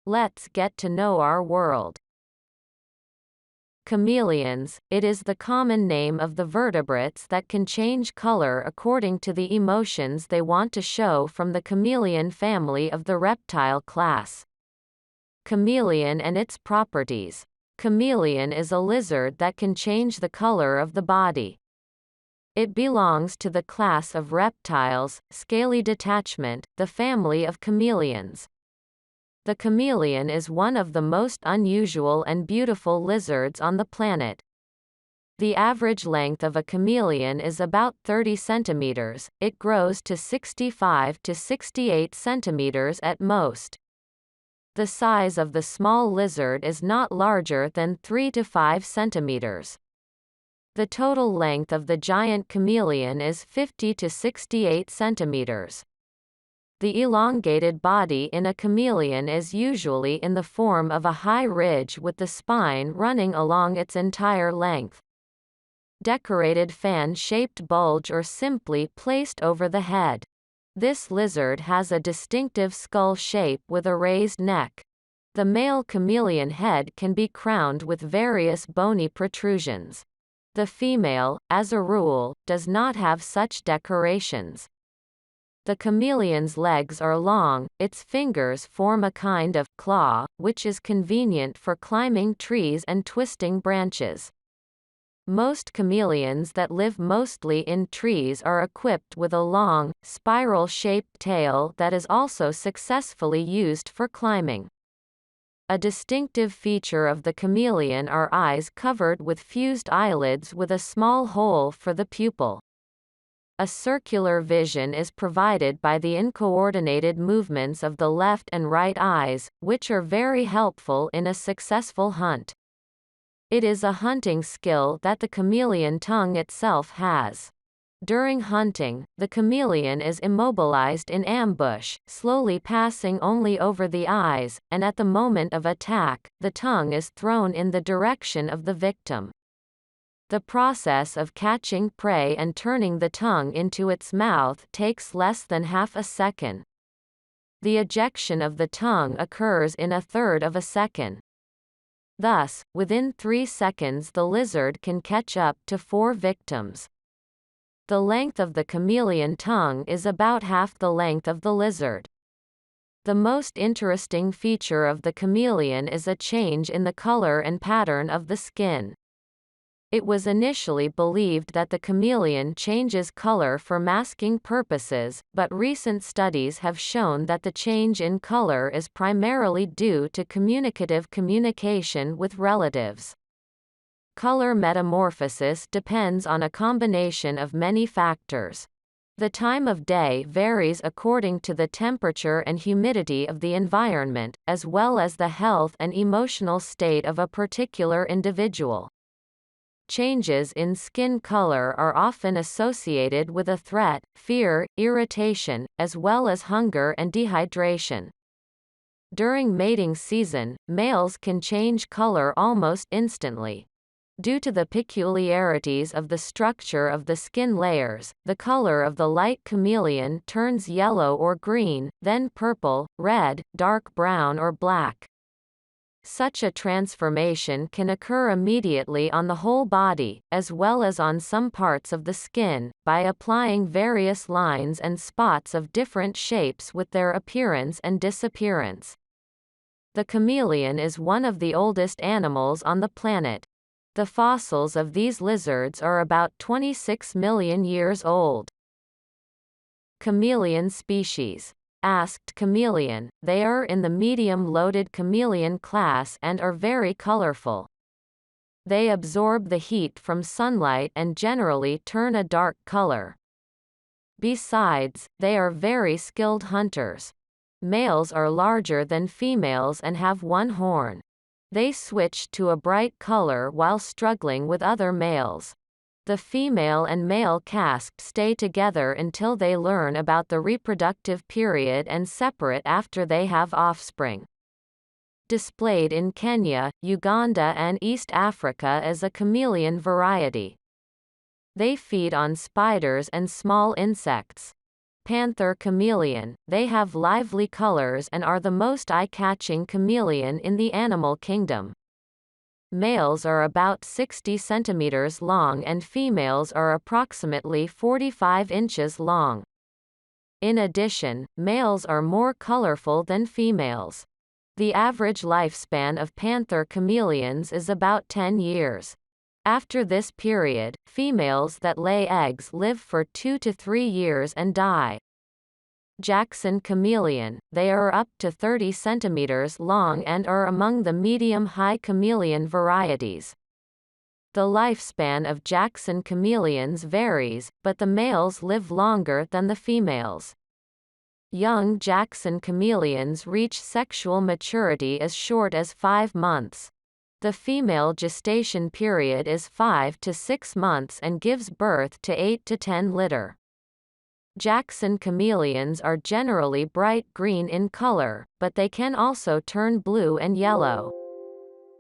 Let's get to know our world. Chameleons. It is the common name of the vertebrates that can change color according to the emotions they want to show from the chameleon family of the reptile class. Chameleon and its properties. Chameleon is a lizard that can change the color of the body. It belongs to the class of reptiles, scaly detachment, the family of chameleons. The chameleon is one of the most unusual and beautiful lizards on the planet. The average length of a chameleon is about 30 centimeters. It grows to 65 to 68 centimeters at most. The size of the small lizard is not larger than 3 to 5 centimeters. The total length of the giant chameleon is 50 to 68 centimeters. The elongated body in a chameleon is usually in the form of a high ridge with the spine running along its entire length. Decorated fan-shaped bulge or simply placed over the head. This lizard has a distinctive skull shape with a raised neck. The male chameleon head can be crowned with various bony protrusions. The female, as a rule, does not have such decorations. The chameleon's legs are long, its fingers form a kind of claw, which is convenient for climbing trees and twisting branches. Most chameleons that live mostly in trees are equipped with a long, spiral-shaped tail that is also successfully used for climbing. A distinctive feature of the chameleon are eyes covered with fused eyelids with a small hole for the pupil. A circular vision is provided by the uncoordinated movements of the left and right eyes, which are very helpful in a successful hunt. It is a hunting skill that the chameleon tongue itself has. During hunting, the chameleon is immobilized in ambush, slowly passing only over the eyes, and at the moment of attack, the tongue is thrown in the direction of the victim. The process of catching prey and turning the tongue into its mouth takes less than half a second. The ejection of the tongue occurs in a third of a second. Thus, within 3 seconds the lizard can catch up to 4 victims. The length of the chameleon tongue is about half the length of the lizard. The most interesting feature of the chameleon is a change in the color and pattern of the skin. It was initially believed that the chameleon changes color for masking purposes, but recent studies have shown that the change in color is primarily due to communicative communication with relatives. Color metamorphosis depends on a combination of many factors. The time of day varies according to the temperature and humidity of the environment, as well as the health and emotional state of a particular individual. Changes in skin color are often associated with a threat, fear, irritation, as well as hunger and dehydration. During mating season, males can change color almost instantly. Due to the peculiarities of the structure of the skin layers, the color of the light chameleon turns yellow or green, then purple, red, dark brown or black. Such a transformation can occur immediately on the whole body, as well as on some parts of the skin, by applying various lines and spots of different shapes with their appearance and disappearance. The chameleon is one of the oldest animals on the planet. The fossils of these lizards are about 26 million years old. Chameleon species. Asked chameleon, they are in the medium-loaded chameleon class and are very colorful. They absorb the heat from sunlight and generally turn a dark color. Besides, they are very skilled hunters. Males are larger than females and have one horn. They switch to a bright color while struggling with other males. The female and male caste stay together until they learn about the reproductive period and separate after they have offspring. Displayed in Kenya, Uganda and East Africa as a chameleon variety. They feed on spiders and small insects. Panther chameleon. They have lively colors and are the most eye-catching chameleon in the animal kingdom. Males are about 60 centimeters long and females are approximately 45 inches long. In addition, males are more colorful than females. The average lifespan of panther chameleons is about 10 years. After this period, females that lay eggs live for 2 to 3 years and die. Jackson chameleon. They are up to 30 centimeters long and are among the medium-high chameleon varieties. The lifespan of Jackson chameleons varies, but the males live longer than the females. Young Jackson chameleons reach sexual maturity as short as 5 months. The female gestation period is 5 to 6 months and gives birth to 8 to 10 litter. Jackson chameleons are generally bright green in color, but they can also turn blue and yellow.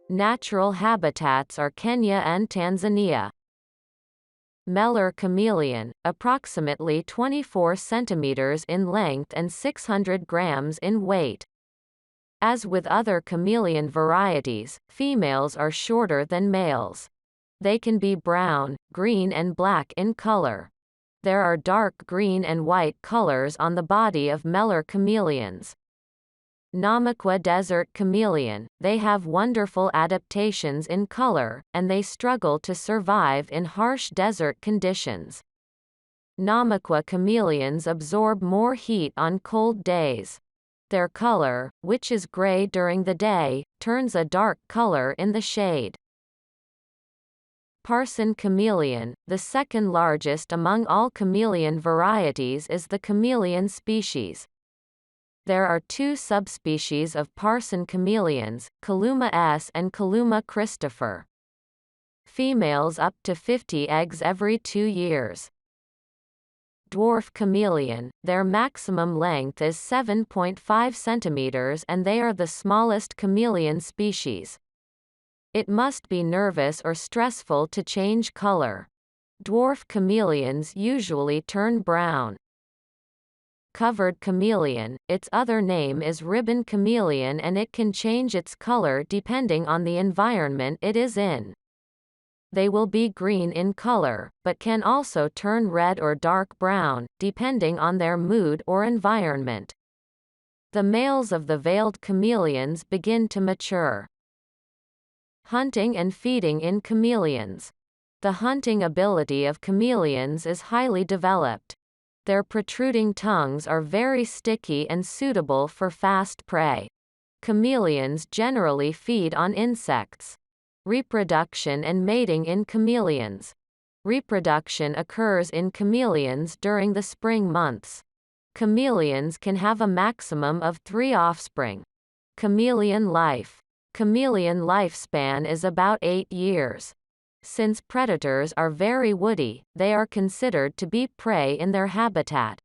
Natural habitats are Kenya and Tanzania. Meller chameleon, approximately 24 centimeters in length and 600 grams in weight. As with other chameleon varieties, females are shorter than males. They can be brown, green and black in color. There are dark green and white colors on the body of Meller chameleons. Namaqua desert chameleon. They have wonderful adaptations in color, and they struggle to survive in harsh desert conditions. Namaqua chameleons absorb more heat on cold days. Their color, which is gray during the day, turns a dark color in the shade. Parson chameleon. The second largest among all chameleon varieties is the chameleon species. There are 2 subspecies of Parson chameleons, Kaluma S and Kaluma Christopher. Females up to 50 eggs every 2 years. Dwarf chameleon. Their maximum length is 7.5 centimeters and they are the smallest chameleon species. It must be nervous or stressful to change color. Dwarf chameleons usually turn brown. Covered chameleon. Its other name is ribbon chameleon and it can change its color depending on the environment it is in. They will be green in color, but can also turn red or dark brown, depending on their mood or environment. The males of the veiled chameleons begin to mature. Hunting and feeding in chameleons. The hunting ability of chameleons is highly developed. Their protruding tongues are very sticky and suitable for fast prey. Chameleons generally feed on insects. Reproduction and mating in chameleons. Reproduction occurs in chameleons during the spring months. Chameleons can have a maximum of 3 offspring. Chameleon life. Chameleon lifespan is about 8 years. Since predators are very woody, they are considered to be prey in their habitat.